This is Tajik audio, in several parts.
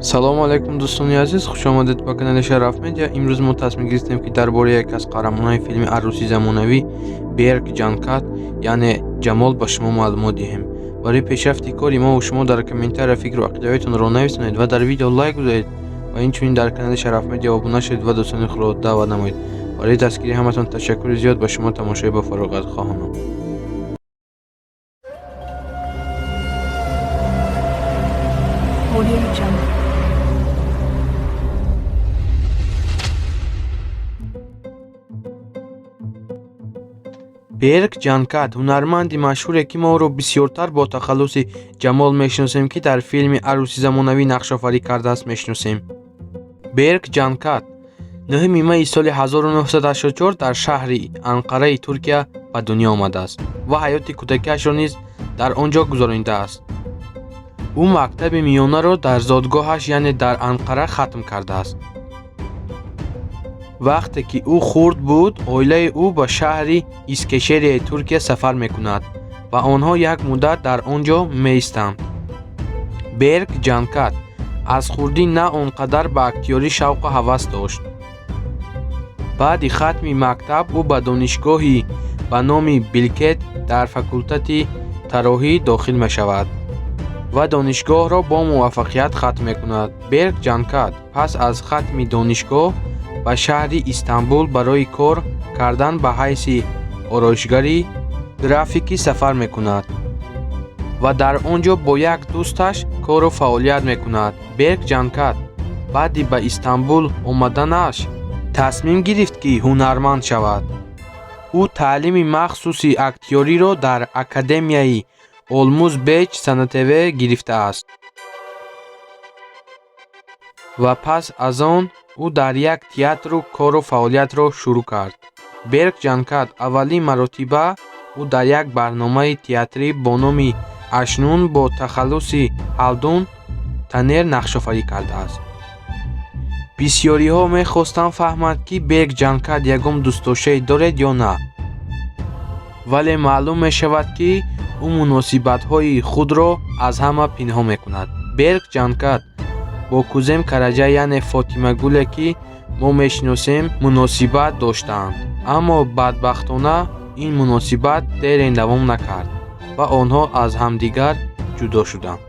салому алайкум дӯстони азиз, хушомадед ба канали Шараф Медиа. Имрӯз мо тасмим гирифтем ки дар бораи яке аз қаҳрамонҳои филми арӯси замонавӣ Берг Ҷанкат яъне Ҷамол ба шумо маълумот диҳем. Барои пешрафти кори мо шумо дар комментария фикру ақидаҳоятонро нависонед ва дар видео лайк гузоред ва инчунин дар канали Шараф Медиа обуна шавед ва дӯстони худро даъват намоед. Барои дастгирии ҳаматон ташаккури зиёд. Ба шумо тамошои ба фароғат хоҳонам. Берг Ҷанкат ҳунарманди маъшҳуре ки мо ӯро бисёртар бо тахаллуси Ҷамол мешиносем, ки дар филми арӯси замонавӣ нақшофарӣ кардааст мешиносем. Берг Ҷанкат 9 майи соли 1984 дар шаҳри Анқараи Туркия ба дунё омадааст ва ҳаёти кӯдакиашро низ дар он ҷо гузаронидааст. Ӯ мактаби миёнаро дар зодгоҳаш яъне дар Анқара хатм кардааст. вақте ки ӯ хурд буд, оилаи ӯ ба шаҳри Искешерияи Туркия сафар мекунад ва онҳо як муддат дар он ҷо меистанд. Берг Ҷанкат аз хурдӣ на он қадар ба актёрӣ шавқу ҳавас дошт. баъди хатми мактаб ӯ ба донишгоҳи ба номи Билкет дар факултати тарроҳӣ дохил мешавад ва донишгоҳро бо муваффақият хатм мекунад. Берг Ҷанкат пас аз хатми донишгоҳ ба шаҳри Истанбул барои кор кардан ба ҳайси ороишгари графикӣ сафар мекунад ва дар он ҷо бо як дӯсташ кору фаъолият мекунад. Берг Ҷанкат баъди ба Истанбул омаданаш тасмим гирифт ки ҳунарманд шавад. ӯ таълими махсуси актёриро дар Академияи Олмӯз-Беч санатаве гирифтааст ва пас аз он ӯ дар як театру кору фаъолиятро шурӯъ кард. Берг Ҷанкат аввалин маротиба ӯ дар як барномаи театрӣ бо номи Ашнун бо тахаллуси Ҳалдун Танер нақшофарӣ кардааст. бисёриҳо мехостанд фаҳманд ки Берг Ҷанкат ягон дӯстдоштае дорад ё на, вале маълум мешавад ки ӯ муносибатҳои худро аз ҳама пинҳон мекунад. Берг Ҷанкат бо кӯзем Караҷа яъне Фотимагуле ки мо мешиносем муносибат доштаанд, аммо бадбахтона ин муносибат дер давом накард ва онҳо аз ҳамдигар ҷудо шуданд.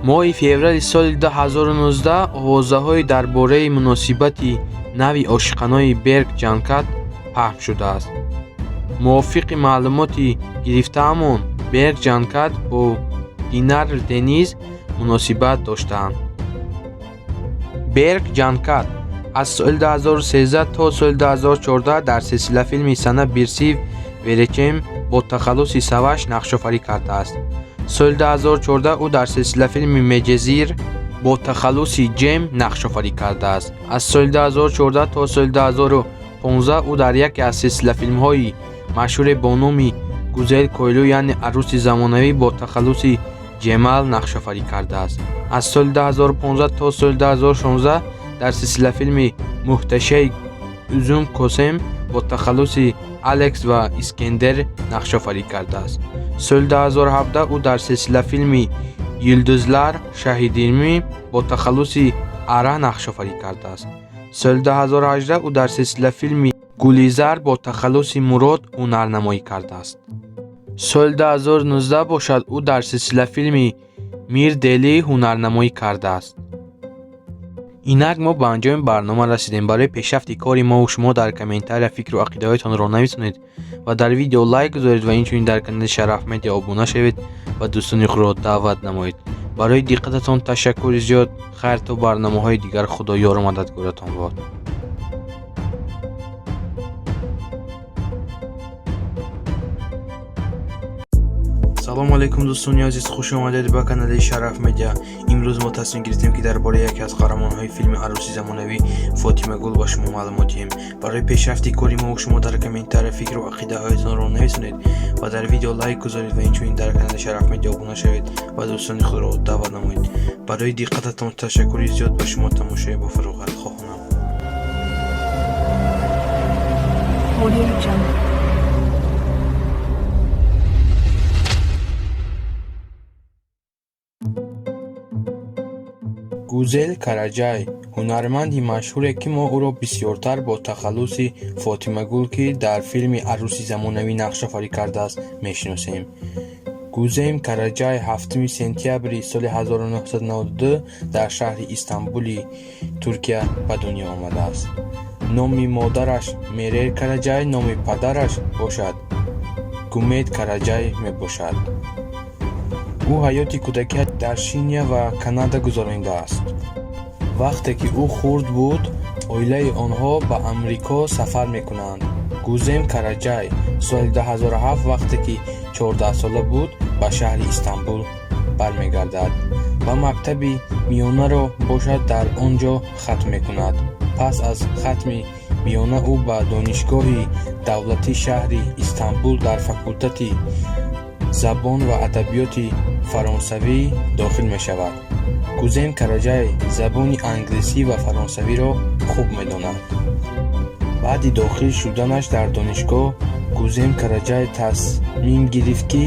моҳи феврали соли 2019 овозаҳое дар бораи муносибати нави ошиқонаи Берг Ҷанкат пахш шудааст. мувофиқи маълумоти гирифтаамон, Берг Ҷанкат бо Динар Дениз муносибат доштаанд. Берг Ҷанкат аз соли 2013 то соли 2014 дар силсила филми Сана Бирсив Веречем бо тахаллуси Саваш нақшофарӣ кардааст. соли 2014 ӯ дар силсила филми Меджезир бо тахаллуси Ҷем нақшофарӣ кардааст. аз соли 2014 то соли 2015 ӯ дар яке аз силсилафилмҳои машҳуре бо номи Гузел Койлу яъне арӯси замонавӣ бо тахаллуси Ҷемал нақшофарӣ кардааст. аз соли 2015 то соли 2016 дар силсилафилми Муҳташаи Узум Косем бо тахаллуси Алекс ва Искендер нақшофарӣ кардааст. соли 2017 ӯ дар силсилафилми Юлдузлар Шаҳидимӣ бо тахаллуси Ара нақшофарӣ кардааст. соли 2018 ӯ дар силсилафилми Гулизар бо тахаллуси Мурод ҳунарнамоӣ кардааст. соли 2019 бошад ӯ дар силсилафилми Мир Делӣ ҳунарнамоӣ кардааст. инак мо ба анҷоми барнома расидем. барои пешрафти кори мо шумо дар комментария фикру ақидаҳоятонро нависонед ва дар видео лайк гузоред ва инчунин дар канали Шараф Медиа обуна шавед ва дӯстони худро даъват намоед. барои диққататон ташаккури зиёд. хайр то барномаҳои дигар. худо ёру мададгоратон бод. салому алайкум дӯстони азиз, хуш омадед ба канали Шараф Медиа. имрӯз мо тасмим гирифтем ки дар бораи яке аз қаҳрамонҳои филми арӯси замонавӣ Фотимагул ба шумо маълумот диҳем. барои пешрафти кори мо шумо дар комментария фикру ақидаҳоятонро нависонед ва дар видео лайк гузоред ва инчунин дар канали Шараф Медиа обуна шавед ва дӯстони худро даъват намоед. барои диққататон ташаккури зиёд. ба шумо тамошои ба фароғат хоҳонам. гузел караҷай ҳунарманди машҳуре ки мо ӯро бисёртар бо тахаллуси фотимагул ки дар филми арӯси замонавӣ нақшофарӣ кардааст мешиносем. гузел караҷай 7 сентябри соли 1992 дар шаҳри Истанбули Туркия ба дунё омадааст. номи модараш Мерер Караҷай, номи падараш бошад Гумет Караҷай мебошад. ӯ ҳаёти кӯдакиаш дар Шиния ва Канада гузаронидааст. вақте ки ӯ хурд буд, оилаи онҳо ба Амрико сафар мекунанд. гузел Караҷай соли 2007 вақте ки 14-сола буд, ба шаҳри Истанбул бармегардад ва мактаби миёнаро бошад дар он ҷо хатм мекунад. пас аз хатми миёна ӯ ба донишгоҳи давлатии шаҳри Истанбул дар факултати забон ва адабиёти фаронсавӣ дохил мешавад. гузел Караҷай забони англисӣ ва фаронсавиро хуб медонад. баъди дохил шуданаш дар донишгоҳ, гузел Караҷай тасмим гирифт ки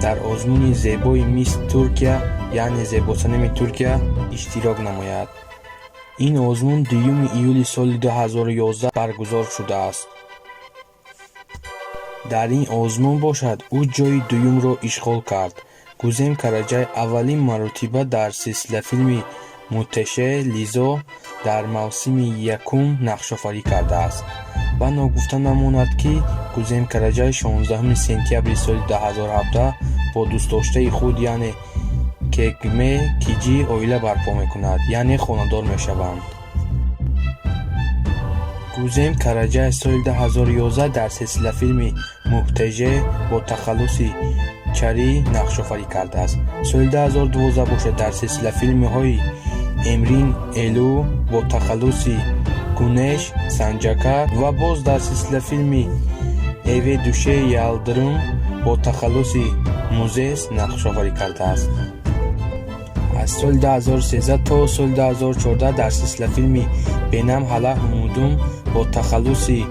дар озмуни зебои мисс Туркия, яъне зеботанами Туркия иштирок намояд. ин озмун 2 июли соли 2011 баргузор шудааст. дар ин озмун бошад ӯ ҷои дуюмро ишғол кард. гузел Караҷай аввалин маротиба дар силсилафилми Мутташе Лизо дар мавсими якум нақшофарӣ кардааст. ва ногуфта намонад ки гузел Караҷай 16 сентябри соли 2017 бо дӯстдоштаи худ, яъне Кегме Киҷи оила барпо мекунад, яъне хонадор мешаванд. гузел Караҷай соли 2011 дар силсилафилми Муттаже бо тахаллуси Чарӣ нақшофарӣ кардааст. соли 2012 бошад дар силсилафилмҳои Эмрин Элӯ бо тахаллуси Гунеш Санҷака ва боз дар силсилафилми Эве Душе Ялдирим бо тахаллуси Музес нақшофарӣ кардааст. аз соли 2013 то соли 2014 дар силсилафилми Бенам ҳала Умудум бо тахаллуси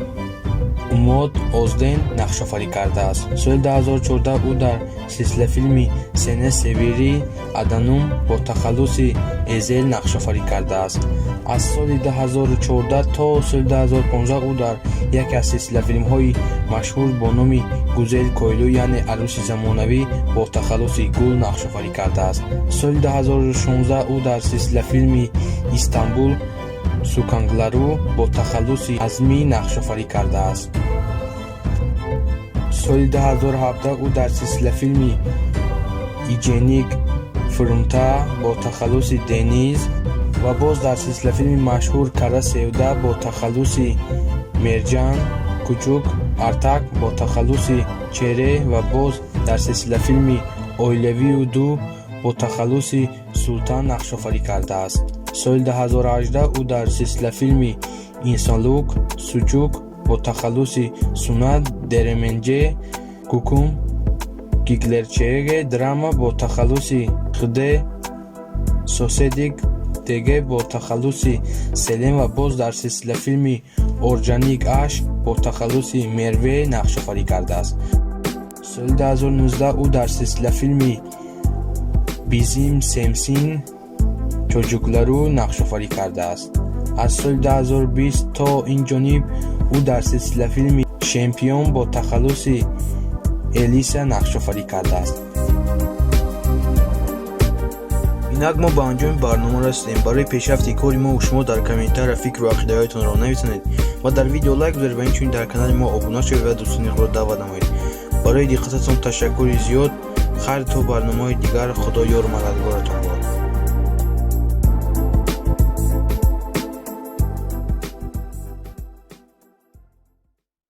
Умод Озден нақшофарӣ кардааст. соли 2014 ӯ дар силсилафилми Сене Севери Аданум бо тахаллуси Эзел нақшофарӣ кардааст. аз соли 2014 то соли 2015 ӯ дар яке аз силсилафилмҳои машҳур бо номи Гузел Койлу, яъне арӯси замонавӣ бо тахаллуси Гул нақшофарӣ кардааст. соли 2016 ӯ дар силсилафилми Истанбул Суканглару бо тахаллуси Азмӣ нақшофарӣ кардааст. соли 2017 ӯ дар силсилафилми Игеник Фрумта бо тахаллуси Дениз ва боз дар силсилафилми машҳур Кара Севда бо тахаллуси Мерҷан Кучук Артак бо тахаллуси Чере ва боз дар силсилафилми Оилавию Ду бо тахаллуси Султан нақшофарӣ кардааст. соли 2018 ӯ дар силсилафилми Инсонлук Сучук бо тахаллуси Сунат Деременҷе Кукум Гиглерчеге драма бо тахаллуси Хде Соседик Деге бо тахаллуси Селем ва боз дар силсилафилми Орҷаник Аш бо тахаллуси Мерве нақшофарӣ кардааст. соли 2019 ӯ дар силсилафилми Бизим Семсин Чоҷуклару нақшофарӣ кардааст. аз соли 2020 то инҷониб ӯ дар силсилафилми Шемпион бо тахаллуси Элиса нақшофарӣ кардааст. инак мо ба анҷоми барнома расидем. барои пешрафти кори мо шумо дар комментария фикру ақидаҳоятонро нависонед ва дар видео лайк гузоред ва инчунин дар канали мо обуна шавед ва дӯстониро даъват намоед. барои диққататон ташаккури зиёд. хайр то барномаҳои дигар. худо ёру мададгоратон бод.